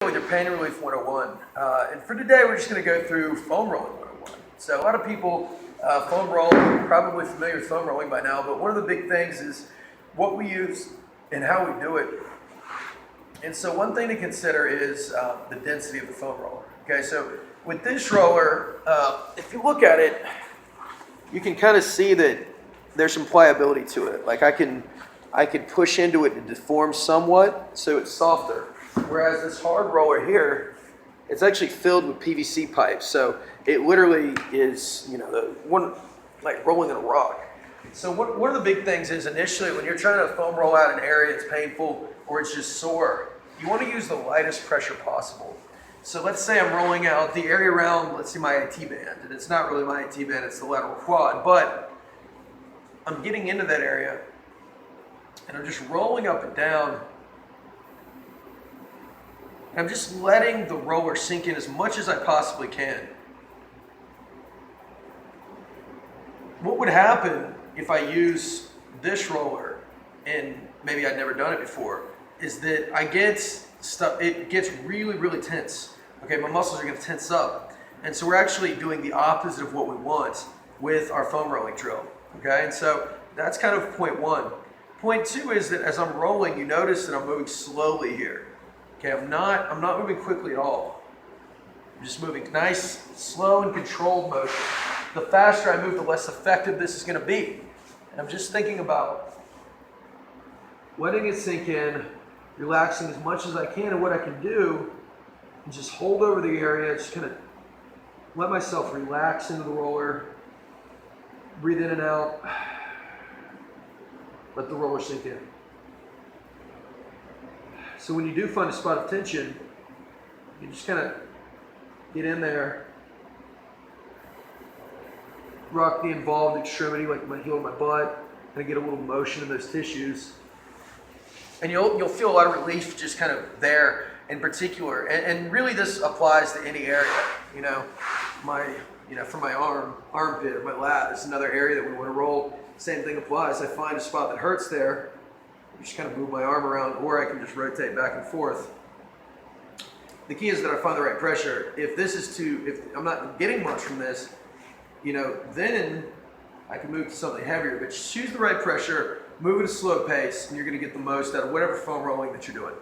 With your Pain Relief 101. And for today, we're just going to go through foam rolling 101. So a lot of people foam roll, probably familiar with foam rolling by now, but one of the big things is what we use and how we do it. And so one thing to consider is the density of the foam roller. Okay, so with this roller, if you look at it, you can kind of see that there's some pliability to it. Like I can push into it to deform somewhat, so it's softer. Whereas this hard roller here, it's actually filled with PVC pipes. So it literally is, the one like rolling in a rock. So one of the big things is initially when you're trying to foam roll out an area that's painful or it's just sore, you want to use the lightest pressure possible. So let's say I'm rolling out the area around, let's see, my IT band, and it's not really my IT band, it's the lateral quad, but I'm getting into that area and I'm just rolling up and down. And I'm just letting the roller sink in as much as I possibly can. What would happen if I use this roller, and maybe I'd never done it before, is that I get stuff, it gets really, really tense. Okay, my muscles are gonna tense up. And so we're actually doing the opposite of what we want with our foam rolling drill. Okay, and so that's kind of point one. Point two is that as I'm rolling, you notice that I'm moving slowly here. Okay, I'm not moving quickly at all. I'm just moving nice, slow and controlled motion. The faster I move, the less effective this is gonna be. And I'm just thinking about letting it sink in, relaxing as much as I can, and what I can do is just hold over the area, just kind of let myself relax into the roller, breathe in and out, let the roller sink in. So when you do find a spot of tension, you just kind of get in there, rock the involved extremity like my heel and my butt, kind of get a little motion in those tissues. And you'll feel a lot of relief just kind of there in particular. And really this applies to any area, from my armpit or my lat is another area that we want to roll. Same thing applies. I find a spot that hurts there, just kind of move my arm around, or I can just rotate back and forth. The key is that I find the right pressure. If I'm not getting much from this, then I can move to something heavier. But choose the right pressure, move at a slow pace, and you're going to get the most out of whatever foam rolling that you're doing.